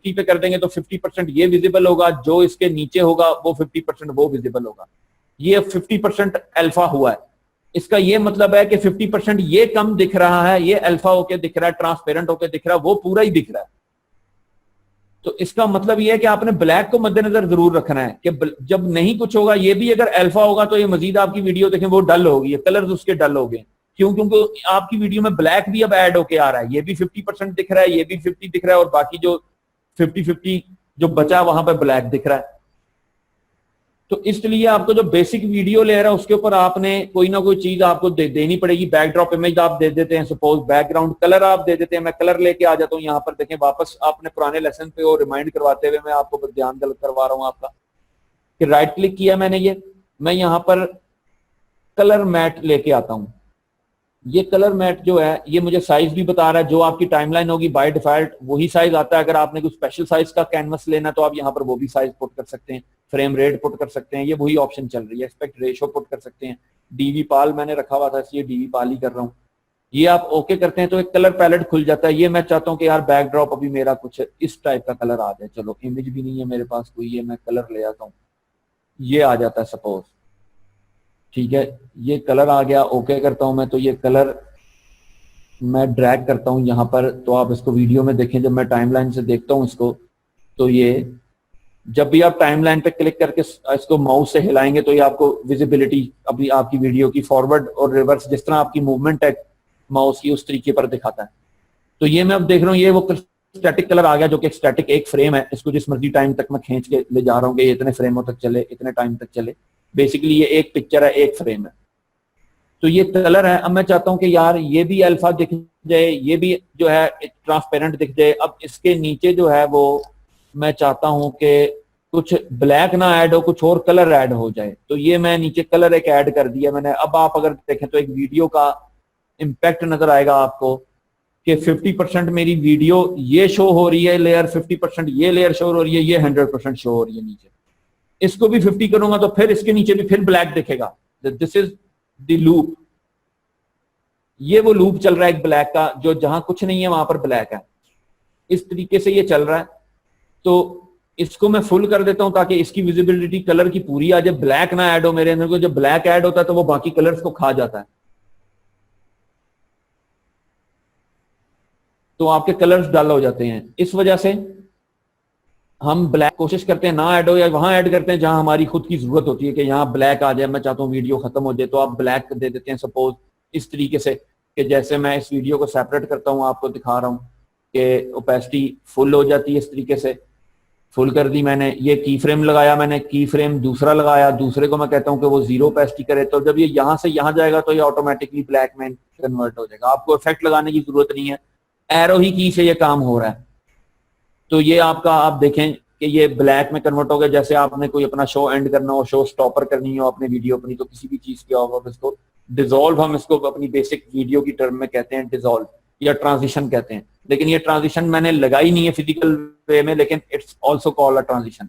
50 पे कर देंगे तो 50% ये विजिबल होगा, जो इसके नीचे होगा वो 50% वो विजिबल होगा। ये 50% अल्फा हुआ है। इसका ये मतलब है कि 50% ये कम दिख रहा है, ये अल्फा होके दिख रहा है, ट्रांसपेरेंट होके दिख रहा है, वो पूरा ही दिख रहा है। तो इसका मतलब ये है कि आपने ब्लैक को मद्देनजर जरूर रखना है कि जब नहीं कुछ होगा, ये भी अगर अल्फा होगा तो ये मजीद आपकी वीडियो देखें वो डल होगी, कलर्स उसके डल हो गए। क्यों? क्योंकि आपकी वीडियो में ब्लैक भी अब ऐड होके आ रहा है, ये भी 50% दिख रहा है, ये भी 50 दिख रहा है, और बाकी जो 50-50 जो बचा वहां पर ब्लैक दिख रहा है। तो इसलिए आपको जो बेसिक वीडियो लेयर है उसके ऊपर आपने कोई ना कोई चीज आपको देनी पड़ेगी। बैकड्रॉप इमेज आप दे देते हैं, सपोज बैकग्राउंड कलर आप दे देते हैं। मैं कलर लेके आ जाता हूँ यहाँ पर, देखें वापस आपने पुराने लेसन पे और रिमाइंड करवाते हुए मैं आपको ध्यान गलत करवा रहा हूँ आपका, कि राइट क्लिक किया मैंने, ये मैं यहाँ पर कलर मैट लेके आता हूँ। ये कलर मैट जो है ये मुझे साइज भी बता रहा है, जो आपकी टाइमलाइन होगी बाय डिफॉल्ट वही साइज आता है। अगर आपने कुछ स्पेशल साइज का कैनवस लेना तो आप यहाँ पर वो भी साइज पुट कर सकते हैं, फ्रेम रेट पुट कर सकते हैं, ये वही ऑप्शन चल रही है। एस्पेक्ट रेशो पुट कर सकते हैं, डीवी पाल मैंने रखा हुआ था इसलिए डीवी पाल ही कर रहा हूँ। ये आप ओके करते हैं तो एक कलर पैलेट खुल जाता है। ये मैं चाहता हूँ कि यार बैकड्रॉप अभी मेरा कुछ इस टाइप का कलर आ जाए, चलो इमेज भी नहीं है मेरे पास कोई, ये मैं कलर ले आता हूँ, ये आ जाता है सपोज, ठीक है, ये कलर आ गया। ओके करता हूं मैं, तो ये कलर मैं ड्रैग करता हूं यहाँ पर, तो आप इसको वीडियो में देखें। जब मैं टाइमलाइन से देखता हूं इसको, तो ये जब भी आप टाइमलाइन पे क्लिक करके इसको माउस से हिलाएंगे तो ये आपको विजिबिलिटी अभी आपकी वीडियो की फॉरवर्ड और रिवर्स जिस तरह आपकी मूवमेंट है माउस की उस तरीके पर दिखाता है। तो ये मैं अब देख रहा हूँ, ये वो स्टैटिक कलर आ गया जो कि स्टैटिक एक फ्रेम है। इसको जिस मर्जी टाइम तक मैं खींच के ले जा रहा हूँ कि इतने फ्रेमों तक चले, इतने टाइम तक चले। बेसिकली ये एक पिक्चर है, एक फ्रेम है। तो ये कलर है। अब मैं चाहता हूं कि यार ये भी अल्फा दिख जाए, ये भी जो है ट्रांसपेरेंट दिख जाए। अब इसके नीचे जो है वो मैं चाहता हूं कि कुछ ब्लैक ना ऐड हो, कुछ और कलर ऐड हो जाए। तो ये मैं नीचे कलर एक ऐड कर दिया मैंने। अब आप अगर देखें तो एक वीडियो का इम्पैक्ट नजर आएगा आपको कि 50% मेरी वीडियो ये शो हो रही है लेयर, 50% ये लेयर शो हो रही है, ये 100% शो हो रही है नीचे। इसको भी 50 करूंगा तो फिर इसके नीचे भी फिर ब्लैक दिखेगा। This is the loop. ये वो लूप चल रहा है एक ब्लैक का, जो जहां कुछ नहीं है वहां पर ब्लैक है। इस तरीके से ये चल रहा है। तो इसको मैं फुल कर देता हूं ताकि इसकी विजिबिलिटी कलर की पूरी आ जाए, ब्लैक ना ऐड हो मेरे अंदर को। जब ब्लैक ऐड होता है तो वो बाकी कलर्स को खा जाता है, तो आपके कलर्स डल हो जाते हैं। इस वजह से हम ब्लैक कोशिश करते हैं ना ऐड हो, या वहां ऐड करते हैं जहां हमारी खुद की जरूरत होती है कि यहाँ ब्लैक आ जाए, मैं चाहता हूँ वीडियो खत्म हो जाए, तो आप ब्लैक दे देते हैं सपोज इस तरीके से। कि जैसे मैं इस वीडियो को सेपरेट करता हूँ, आपको दिखा रहा हूँ कि ओपेसिटी फुल हो जाती है इस तरीके से। फुल कर दी मैंने, ये की फ्रेम लगाया मैंने, की फ्रेम दूसरा लगाया, दूसरे को मैं कहता हूँ कि वो 0 ओपेसिटी करे। तो जब ये यहाँ से यहाँ जाएगा तो ये ऑटोमेटिकली ब्लैक में कन्वर्ट हो जाएगा, आपको इफेक्ट लगाने की जरूरत नहीं है, एरो ही की से ये काम हो रहा है। तो ये आपका आप देखें कि ये ब्लैक में कन्वर्ट हो गया। जैसे आपने कोई अपना शो एंड करना हो, शो स्टॉपर करनी हो अपनी वीडियो अपनी, तो किसी भी चीज की हो, इसको डिसॉल्व, हम इसको अपनी बेसिक वीडियो की टर्म में कहते हैं डिसॉल्व, या ट्रांजिशन कहते हैं। लेकिन ये ट्रांजिशन मैंने लगाई नहीं है फिजिकल वे में, लेकिन it's also called a transition.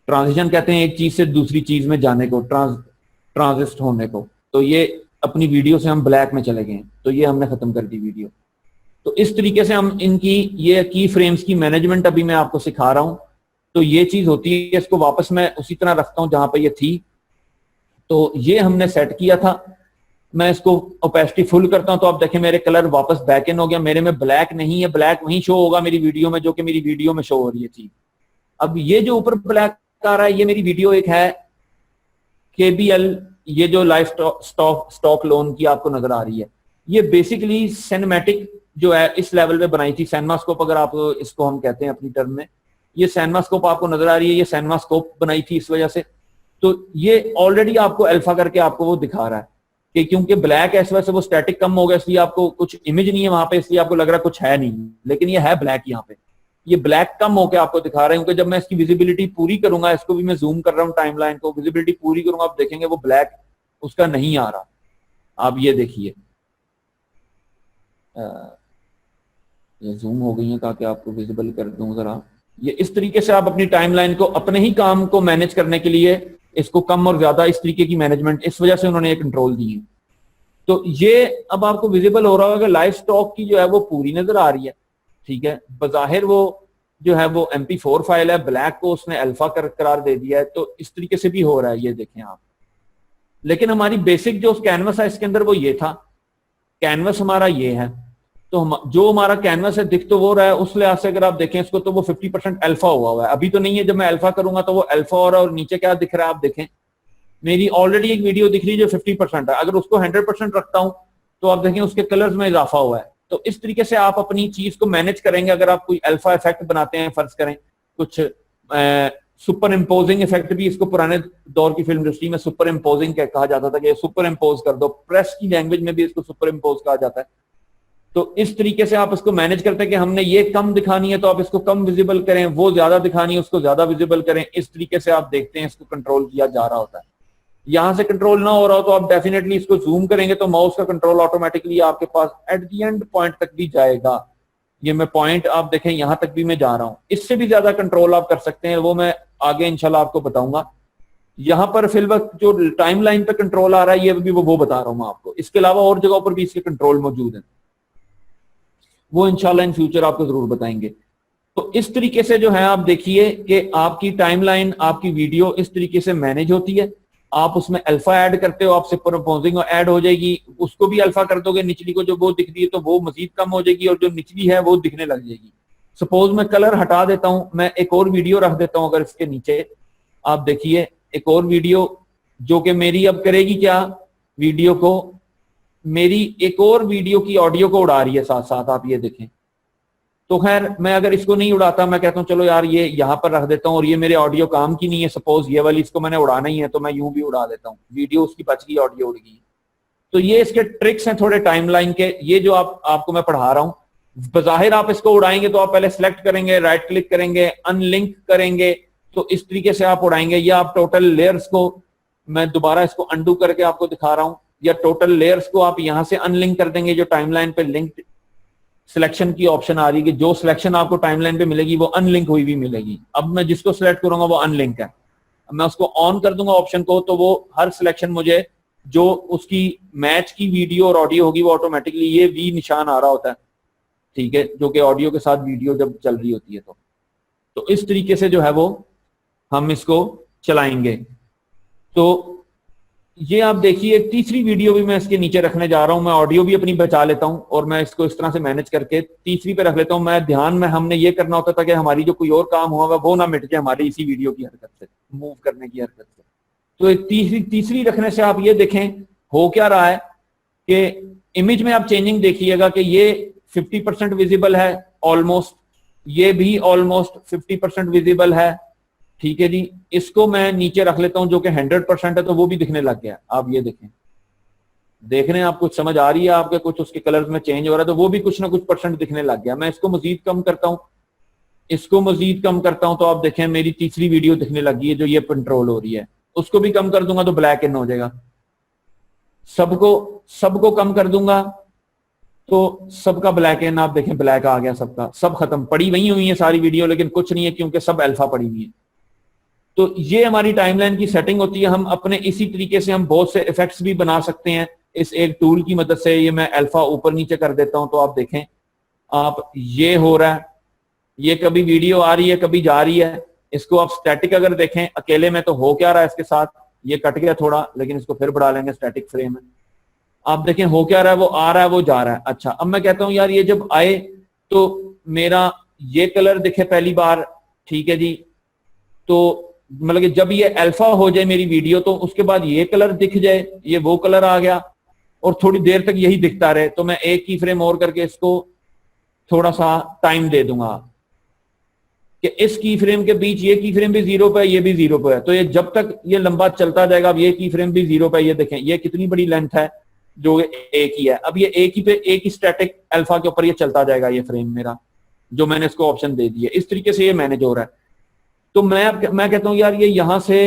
Transition कहते हैं एक चीज से दूसरी चीज में जाने को, ट्रांजिस्ट होने को। तो ये अपनी वीडियो से हम ब्लैक में चले गए, तो ये हमने खत्म कर दी वीडियो। तो इस तरीके से हम इनकी ये की फ्रेम्स की मैनेजमेंट अभी मैं आपको सिखा रहा हूं। तो ये चीज होती है, इसको वापस मैं उसी तरह रखता हूं जहां पे ये थी। तो ये हमने सेट किया था। मैं इसको ओपेसिटी फुल करता हूं तो आप देखें मेरे कलर वापस बैक इन हो गया। मेरे में ब्लैक नहीं है, ब्लैक वहीं शो होगा मेरी वीडियो में जो कि मेरी वीडियो में शो हो रही है चीज। अब ये जो ऊपर ब्लैक आ रहा है, ये मेरी वीडियो एक है KBL, ये जो लाइव स्टॉक लोन की आपको नजर आ रही है। ये बेसिकली सिनेमैटिक जो है इस लेवल पे बनाई थी, सिनेमास्कोप अगर आप इसको हम कहते हैं अपनी टर्म में। ये सिनेमास्कोप आपको नजर आ रही है, ये सिनेमास्कोप बनाई थी इस वजह से। तो ये ऑलरेडी आपको अल्फा करके आपको वो दिखा रहा है कि क्योंकि ब्लैक है इस वजह से वो स्टैटिक कम हो गया, इसलिए आपको कुछ इमेज नहीं है वहां पे, इसलिए आपको लग रहा है कुछ है नहीं, लेकिन ये है ब्लैक। यहाँ पे ये ब्लैक कम होकर आपको दिखा रहे हैं, क्योंकि जब मैं इसकी विजिबिलिटी पूरी करूंगा, इसको भी मैं जूम कर रहा हूँ टाइमलाइन को, विजिबिलिटी पूरी करूंगा, आप देखेंगे वो ब्लैक उसका नहीं आ रहा। आप ये देखिए, ये जूम हो गई है ताकि आपको विजिबल कर दूं जरा। ये इस तरीके से आप अपनी टाइमलाइन को अपने ही काम को मैनेज करने के लिए इसको कम और ज्यादा इस तरीके की मैनेजमेंट इस वजह से उन्होंने एक कंट्रोल दी है। तो ये अब आपको विजिबल हो रहा होगा कि लाइव स्टॉक की जो है वो पूरी नजर आ रही है, ठीक है। बजाहिर वो जो है वो MP4 फाइल है, ब्लैक को उसने अल्फा करार दे दिया है। तो इस तरीके से भी हो रहा है, ये देखें आप। लेकिन हमारी बेसिक जो कैनवस है इसके अंदर वो ये था, कैनवस हमारा ये है। तो जो हमारा कैनवस है दिख तो वो रहा है, उस लिहाज से अगर आप देखें इसको तो वो 50% अल्फा हुआ है। अभी तो नहीं है, जब मैं अल्फा करूंगा तो वो अल्फा हो रहा है। और नीचे क्या दिख रहा है आप देखें, मेरी ऑलरेडी एक वीडियो दिख रही है जो 50% है। अगर उसको 100% रखता हूं तो आप देखें उसके कलर्स में इजाफा हुआ है। तो इस तरीके से आप अपनी चीज को मैनेज करेंगे। अगर आप कोई अल्फा इफेक्ट बनाते हैं, फर्ज करें कुछ सुपर इम्पोजिंग इफेक्ट, भी इसको पुराने दौर की फिल्म इंडस्ट्री में सुपर इम्पोजिंग कहा जाता था कि सुपर इम्पोज कर दो, प्रेस की लैंग्वेज में भी इसको सुपर इम्पोज कहा जाता है। तो इस तरीके से आप इसको मैनेज करते हैं कि हमने ये कम दिखानी है तो आप इसको कम विजिबल करें, वो ज्यादा दिखानी है उसको ज्यादा विजिबल करें। इस तरीके से आप देखते हैं इसको कंट्रोल किया जा रहा होता है। यहां से कंट्रोल ना हो रहा हो तो आप डेफिनेटली इसको जूम करेंगे तो माउस का कंट्रोल ऑटोमेटिकली आपके पास एट द एंड पॉइंट तक भी जाएगा। ये मैं पॉइंट आप देखें यहां तक भी मैं जा रहा हूं। इससे भी ज्यादा कंट्रोल आप कर सकते हैं, वो मैं आगे इंशाल्लाह आपको बताऊंगा। यहां पर फिलवक्त जो टाइम लाइन पे कंट्रोल आ रहा है ये भी वो बता रहा हूं मैं आपको। इसके अलावा और जगहों पर भी इसके कंट्रोल मौजूद है, वो इंशाल्लाह इन फ्यूचर आपको जरूर बताएंगे। तो इस तरीके से जो है आप देखिए कि आपकी टाइमलाइन, आपकी वीडियो इस तरीके से मैनेज होती है। आप उसमें अल्फा ऐड करते हो, आप सुपर इम्पोजिंग ऐड हो जाएगी, उसको भी अल्फा कर दोगे, निचली को जो वो दिख रही है तो वो मजीद कम हो जाएगी और जो निचली है वो दिखने लग जाएगी। सपोज मैं कलर हटा देता हूं, मैं एक और वीडियो रख देता हूं, अगर इसके नीचे आप देखिए एक और वीडियो जो कि मेरी अब करेगी क्या, वीडियो को, मेरी एक और वीडियो की ऑडियो को उड़ा रही है साथ साथ, आप ये देखें। तो खैर मैं अगर इसको नहीं उड़ाता, मैं कहता हूं चलो यार ये यहां पर रख देता हूं और ये मेरे ऑडियो काम की नहीं है, सपोज ये वाली इसको मैंने उड़ाना ही है तो मैं यूं भी उड़ा देता हूं, वीडियो उसकी बच गई, ऑडियो उड़ गई। तो ये इसके ट्रिक्स हैं थोड़े टाइमलाइन के, ये जो आपको मैं पढ़ा रहा हूं। बजाहिर आप इसको उड़ाएंगे तो आप पहले सिलेक्ट करेंगे, राइट क्लिक करेंगे, अनलिंक करेंगे, तो इस तरीके से आप उड़ाएंगे। या आप टोटल लेयर्स को, मैं दोबारा इसको अंडू करके आपको दिखा रहा हूं, या टोटल लेयर्स को आप यहां से अनलिंक कर देंगे। जो टाइमलाइन पे लिंक्ड सिलेक्शन की ऑप्शन आ रही है कि जो सिलेक्शन आपको टाइमलाइन पे मिलेगी वो अनलिंक हुई भी मिलेगी। अब मैं जिसको सिलेक्ट करूंगा वो अनलिंक है, मैं उसको ऑन कर दूंगा ऑप्शन को, तो वो हर सिलेक्शन मुझे जो उसकी मैच की वीडियो और ऑडियो होगी वो ऑटोमेटिकली ये वी निशान आ रहा होता है, ठीक है, जो कि ऑडियो के साथ वीडियो जब चल रही होती है। तो इस तरीके से जो है वो हम इसको चलाएंगे। तो ये आप देखिए तीसरी वीडियो भी मैं इसके नीचे रखने जा रहा हूं। मैं ऑडियो भी अपनी बचा लेता हूं और मैं इसको इस तरह से मैनेज करके तीसरी पे रख लेता हूं। मैं ध्यान में हमने ये करना होता था कि हमारी जो कोई और काम हुआ वो ना मिट जाए हमारी इसी वीडियो की हरकत से, मूव करने की हरकत से। तो तीसरी रखने से आप ये देखें हो क्या रहा है कि इमेज में आप चेंजिंग देखिएगा कि ये 50% विजिबल है ऑलमोस्ट, ये भी ऑलमोस्ट 50% विजिबल है, ठीक है जी। इसको मैं नीचे रख लेता हूं जो कि 100% है, तो वो भी दिखने लग गया। आप ये देखें, देख रहे हैं आप, कुछ समझ आ रही है आपके, कुछ उसके कलर्स में चेंज हो रहा है, तो वो भी कुछ ना कुछ परसेंट दिखने लग गया। मैं इसको मजीद कम करता हूं, इसको मजीद कम करता हूं, तो आप देखें मेरी तीसरी वीडियो दिखने लगी है जो ये कंट्रोल हो रही है। उसको भी कम कर दूंगा तो ब्लैक इन हो जाएगा। सबको कम कर दूंगा तो सबका ब्लैक इन, आप देखें ब्लैक आ गया, सबका सब खत्म। पड़ी वही हुई है सारी वीडियो, लेकिन कुछ नहीं है क्योंकि सब अल्फा पड़ी हुई है। तो ये हमारी टाइमलाइन की सेटिंग होती है। हम अपने इसी तरीके से हम बहुत से इफेक्ट्स भी बना सकते हैं इस एक टूल की मदद से। ये मैं अल्फा ऊपर नीचे कर देता हूं तो आप देखें, आप ये हो रहा है, ये कभी वीडियो आ रही है कभी जा रही है। इसको आप स्टैटिक अगर देखें अकेले में तो हो क्या रहा है इसके साथ, ये कट गया थोड़ा, लेकिन इसको फिर बढ़ा लेंगे स्टैटिक फ्रेम में। आप देखें हो क्या रहा है, वो आ रहा है वो जा रहा है। अच्छा, अब मैं कहता हूं यार ये जब आए तो मेरा ये कलर दिखे पहली बार, ठीक है जी। तो मतलब कि जब ये अल्फा हो जाए मेरी वीडियो तो उसके बाद ये कलर दिख जाए, ये वो कलर आ गया और थोड़ी देर तक यही दिखता रहे। तो मैं एक की फ्रेम और करके इसको थोड़ा सा टाइम दे दूंगा कि इस की फ्रेम के बीच ये की फ्रेम भी 0 पे है, ये भी 0 पे है, तो ये जब तक ये लंबा चलता जाएगा। अब ये की फ्रेम भी 0 पे, ये देखें ये कितनी बड़ी लेंथ है जो एक ही है। अब ये एक ही पे एक ही स्टैटिक अल्फा के ऊपर ये चलता जाएगा ये फ्रेम मेरा, जो मैंने इसको ऑप्शन दे दिया। इस तरीके से ये मैनेज हो रहा है। तो मैं कहता हूं यार ये यहां से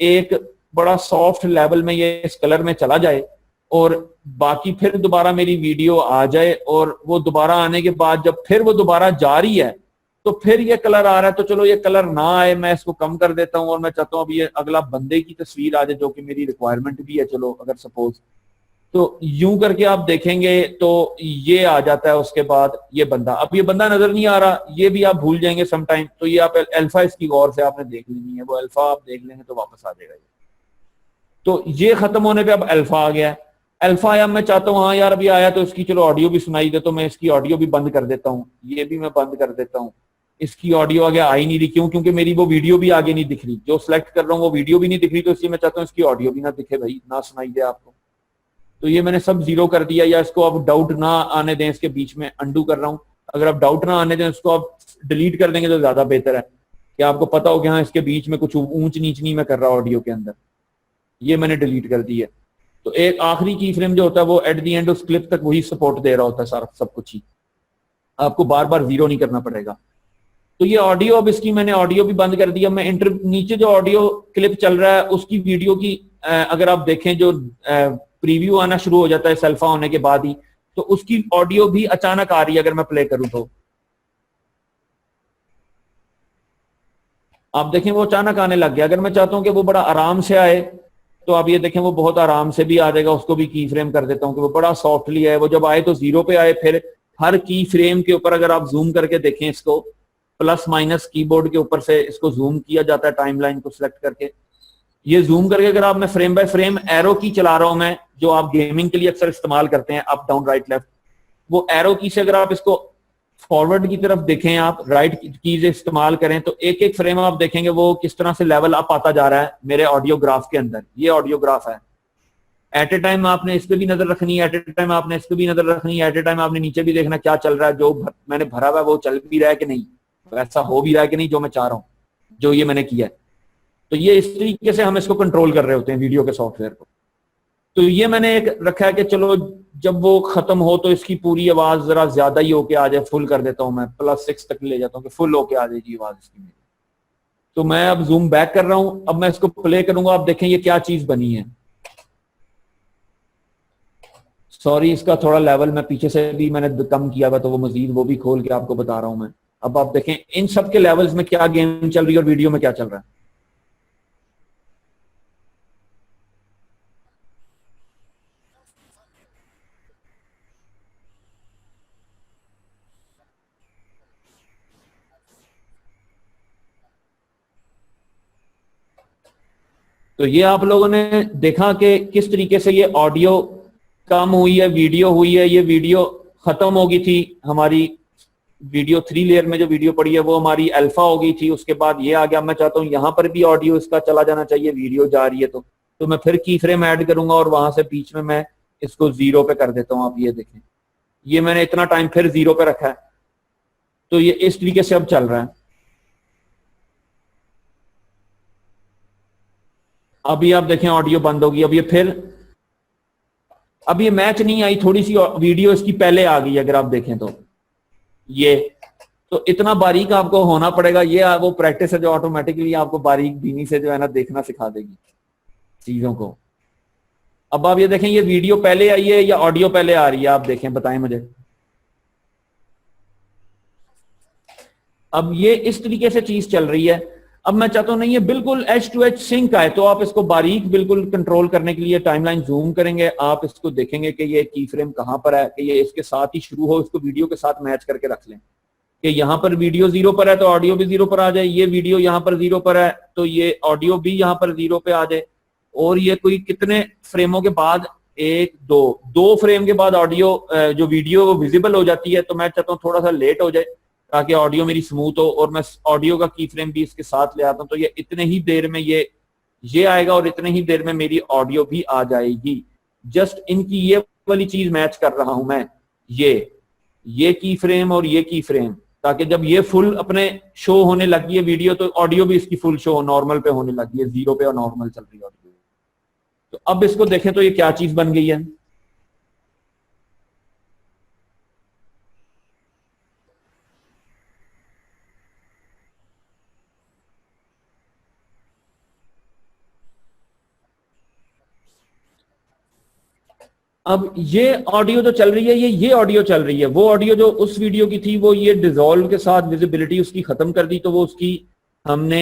एक बड़ा सॉफ्ट लेवल में ये इस कलर में चला जाए और बाकी फिर दोबारा मेरी वीडियो आ जाए, और वो दोबारा आने के बाद जब फिर वो दोबारा जा रही है तो फिर ये कलर आ रहा है। तो चलो ये कलर ना आए, मैं इसको कम कर देता हूं और मैं चाहता हूं अब ये अगला बंदे की तस्वीर आ जाए जो कि मेरी रिक्वायरमेंट भी है। चलो अगर सपोज तो यूं करके आप देखेंगे तो ये आ जाता है। उसके बाद ये बंदा, अब ये बंदा नजर नहीं आ रहा, ये भी आप भूल जाएंगे समटाइम। तो ये आप अल्फा इसकी गौर से आपने देख लेनी है, वो अल्फा आप देख लेंगे तो वापस आ जाएगा। तो ये खत्म होने पे अब अल्फा आ गया है। अल्फा आया, मैं चाहता हूँ हाँ यार अभी आया तो इसकी चलो ऑडियो भी सुनाई दे, तो मैं इसकी ऑडियो भी बंद कर देता हूँ, ये भी मैं बंद कर देता हूँ। इसकी ऑडियो आगे आ ही नहीं रही, क्यों? क्योंकि मेरी वो वीडियो भी आगे नहीं दिख रही, जो सिलेक्ट कर रहा हूँ वो वीडियो भी नहीं दिख रही, तो इसलिए मैं चाहता हूँ इसकी ऑडियो भी ना दिखे भाई, ना सुनाई दे आपको। तो ये मैंने सब जीरो कर दिया, या इसको आप डाउट ना आने दें, इसके बीच में अंडू कर रहा हूँ। अगर आप डाउट ना आने दें, इसको आप डिलीट कर देंगे तो ज्यादा बेहतर है कि आपको पता हो कि हाँ इसके बीच में कुछ ऊंच नीच नहीं मैं कर रहा ऑडियो के अंदर। ये मैंने डिलीट कर दी है। तो एक आखिरी की फ्रेम जो होता है वो एट द एंड उस क्लिप तक वही सपोर्ट दे रहा होता है सारा सब कुछ ही, आपको बार बार जीरो नहीं करना पड़ेगा। तो ये ऑडियो, अब इसकी मैंने ऑडियो भी बंद कर दिया। मैं नीचे जो ऑडियो क्लिप चल रहा है उसकी वीडियो की अगर आप देखें जो प्रीव्यू आना शुरू हो जाता है सेल्फा होने के बाद ही, तो उसकी ऑडियो भी अचानक आ रही है। अगर मैं प्ले करूं तो आप देखें वो अचानक आने लग गया। अगर मैं चाहता हूं कि वो बड़ा आराम से आए तो आप ये देखें वो बहुत आराम से भी आ जाएगा। उसको भी की फ्रेम कर देता हूं कि वो बड़ा सॉफ्टली आए। वो जब आए तो जीरो पे आए। फिर हर की फ्रेम के ऊपर अगर आप जूम करके देखें, इसको प्लस माइनस कीबोर्ड के ऊपर से इसको जूम किया जाता है टाइमलाइन को सिलेक्ट करके। ये जूम करके अगर आप, मैं फ्रेम बाय फ्रेम एरो की चला रहा हूं मैं, जो आप गेमिंग के लिए अक्सर इस्तेमाल करते हैं, अप डाउन राइट लेफ्ट, वो एरो की से अगर आप इसको फॉरवर्ड की तरफ देखें, आप राइट कीज इस्तेमाल करें, तो एक एक फ्रेम आप देखेंगे वो किस तरह से लेवल अप आता जा रहा है मेरे ऑडियो ग्राफ के अंदर। ये ऑडियो ग्राफ है। एट ए टाइम आपने इस पे भी नजर रखनी है, एट ए टाइम आपने इस पे भी नजर रखनी है, एट ए टाइम आपने नीचे भी देखना क्या चल रहा है, जो मैंने भरा हुआ है वो चल भी रहा है कि नहीं, वैसा हो भी रहा है कि नहीं जो मैं चाह रहा हूं, जो ये मैंने किया है। तो ये इस तरीके से हम इसको कंट्रोल कर रहे होते हैं वीडियो के सॉफ्टवेयर को। तो ये मैंने एक रखा है कि चलो जब वो खत्म हो तो इसकी पूरी आवाज जरा ज्यादा ही होके आ जाए। फुल कर देता हूं मैं, +6 तक ले जाता हूं कि फुल होके आ जाएगी आवाज इसकी मेरी। तो मैं अब जूम बैक कर रहा हूं, अब मैं इसको प्ले करूंगा। आप देखें ये क्या चीज बनी है। सॉरी, इसका थोड़ा लेवल मैं पीछे से भी मैंने कम किया हुआ, तो वो मजीद वो भी खोल के आपको बता रहा हूं मैं। अब आप देखें इन सब के लेवल्स में क्या गेम चल रही है और वीडियो में क्या चल रहा है। तो ये आप लोगों ने देखा कि किस तरीके से ये ऑडियो कम हुई है, वीडियो हुई है। ये वीडियो खत्म हो गई थी हमारी, वीडियो 3 लेयर में जो वीडियो पड़ी है वो हमारी अल्फा हो गई थी। उसके बाद ये आ गया। मैं चाहता हूँ यहाँ पर भी ऑडियो इसका चला जाना चाहिए, वीडियो जा रही है तो मैं फिर की फ्रेम ऐड करूंगा और वहां से बीच में मैं इसको जीरो पे कर देता हूँ। आप ये देखें, ये मैंने इतना टाइम फिर जीरो पे रखा है। तो ये इस तरीके से अब चल रहा है। अभी आप देखें ऑडियो बंद होगी। अब ये फिर, अब ये मैच नहीं आई, थोड़ी सी वीडियो इसकी पहले आ गई अगर आप देखें तो। ये तो इतना बारीक आपको होना पड़ेगा। ये वो प्रैक्टिस है जो ऑटोमेटिकली आपको बारीक बीनी से जो है ना देखना सिखा देगी चीजों को। अब आप ये देखें ये वीडियो पहले आई है या ऑडियो पहले आ रही है, आप देखें बताएं मुझे। अब ये इस तरीके से चीज चल रही है। अब मैं चाहता हूं नहीं ये बिल्कुल एच टू एच सिंक आए, तो आप इसको बारीक बिल्कुल कंट्रोल करने के लिए टाइमलाइन जूम करेंगे। आप इसको देखेंगे कि ये की फ्रेम कहां पर है, कि ये इसके साथ ही शुरू हो, इसको वीडियो के साथ मैच करके रख लें कि यहां पर वीडियो 0 पर है तो ऑडियो भी 0 पर आ जाए। ये वीडियो यहां पर 0 पर है तो ये ऑडियो भी यहां पर 0 पे आ जाए। और ये कोई कितने फ्रेमों के बाद, 1 2 फ्रेम के बाद ऑडियो जो वीडियो विजिबल हो जाती है। तो मैं चाहता हूँ थोड़ा सा लेट हो जाए ताकि ऑडियो मेरी स्मूथ हो और मैं ऑडियो का की फ्रेम भी इसके साथ ले आता हूं। तो ये इतने ही देर में ये आएगा और इतने ही देर में मेरी ऑडियो भी आ जाएगी। जस्ट इनकी ये वाली चीज मैच कर रहा हूं मैं, ये की फ्रेम और ये की फ्रेम, ताकि जब ये फुल अपने शो होने लगी है वीडियो तो ऑडियो भी इसकी फुल शो नॉर्मल पे होने लगी है, 0 पे और नॉर्मल चल रही है ऑडियो। तो अब इसको देखें तो ये क्या चीज बन गई है। अब ये ऑडियो जो चल रही है ये ऑडियो चल रही है। वो ऑडियो जो उस वीडियो की थी वो ये डिसॉल्व के साथ विजिबिलिटी उसकी खत्म कर दी, तो वो उसकी हमने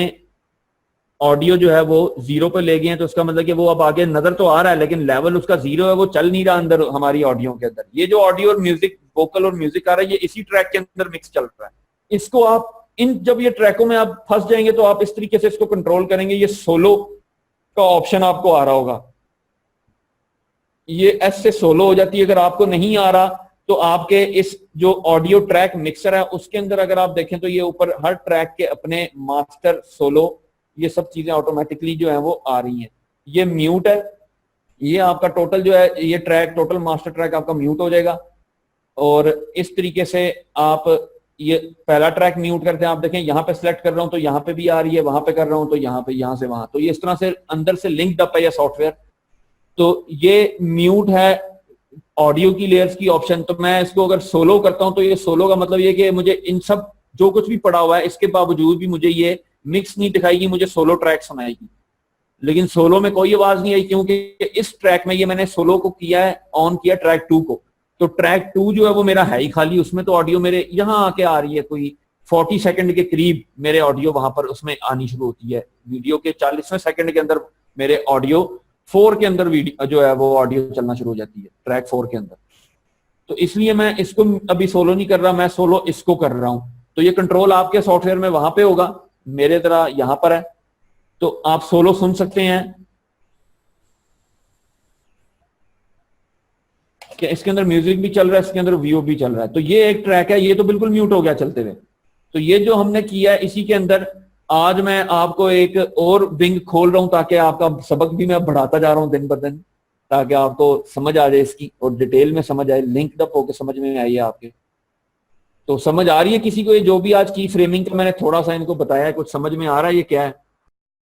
ऑडियो जो है वो 0 पे ले गए हैं, तो उसका मतलब कि वो अब आगे नजर तो आ रहा है लेकिन लेवल उसका 0 है, वो चल नहीं रहा अंदर हमारी ऑडियो के अंदर। ये जो ऑडियो और म्यूजिक, वोकल और म्यूजिक आ रहा है, ये इसी ट्रैक के अंदर मिक्स चल रहा है। इसको आप जब ये ट्रैकों में आप फंस जाएंगे तो आप इस तरीके से इसको कंट्रोल करेंगे। ये सोलो का ऑप्शन आपको आ रहा होगा, ये एस से सोलो हो जाती है। अगर आपको नहीं आ रहा तो आपके इस जो ऑडियो ट्रैक मिक्सर है उसके अंदर अगर आप देखें तो ये ऊपर हर ट्रैक के अपने मास्टर, सोलो, ये सब चीजें ऑटोमेटिकली जो है वो आ रही हैं। ये म्यूट है, ये आपका टोटल जो है ये ट्रैक, टोटल मास्टर ट्रैक आपका म्यूट हो जाएगा। और इस तरीके से आप ये पहला ट्रैक म्यूट करते हैं, आप देखें यहाँ पे सिलेक्ट कर रहा हूं तो यहाँ पे भी आ रही है, वहां पे कर रहा हूं तो यहाँ पे, यहाँ से वहां, तो ये इस तरह से अंदर से लिंक्ड अप है ये सॉफ्टवेयर। तो ये म्यूट है ऑडियो की लेयर्स की ऑप्शन। तो मैं इसको अगर सोलो करता हूं तो ये सोलो का मतलब ये कि मुझे इन सब जो कुछ भी पड़ा हुआ है इसके बावजूद भी मुझे ये मिक्स नहीं दिखाएगी, मुझे सोलो ट्रैक सुनाएगी। लेकिन सोलो में कोई आवाज नहीं आई क्योंकि इस ट्रैक में ये मैंने सोलो को किया है, ऑन किया ट्रैक 2 को, तो ट्रैक 2 जो है वो मेरा है ही खाली, उसमें तो ऑडियो मेरे यहाँ आके आ रही है, कोई 40 सेकंड के करीब मेरे ऑडियो वहां पर उसमें आनी शुरू होती है। वीडियो के 40वें सेकंड के अंदर मेरे ऑडियो 4 के अंदर वीडियो जो है वो ऑडियो चलना शुरू हो जाती है, ट्रैक 4 के अंदर। तो इसलिए मैं इसको अभी सोलो नहीं कर रहा, मैं सोलो इसको कर रहा हूं। तो ये कंट्रोल आपके सॉफ्टवेयर में वहां पे होगा, मेरे तरह यहां पर है, तो आप सोलो सुन सकते हैं कि इसके अंदर म्यूजिक भी चल रहा है, इसके अंदर व्यू भी चल रहा है। तो ये एक ट्रैक है, ये तो बिल्कुल म्यूट हो गया चलते हुए। तो ये जो हमने किया है इसी के अंदर आज मैं आपको एक और विंग खोल रहा हूं ताकि आपका सबक भी मैं बढ़ाता जा रहा हूं दिन ब दिन, ताकि आपको समझ आ जाए इसकी और डिटेल में समझ आए, लिंक्ड अप होकर समझ में आई है आपके। तो समझ आ रही है किसी को ये जो भी आज की फ्रेमिंग का मैंने थोड़ा सा इनको बताया है, कुछ समझ में आ रहा है ये क्या है?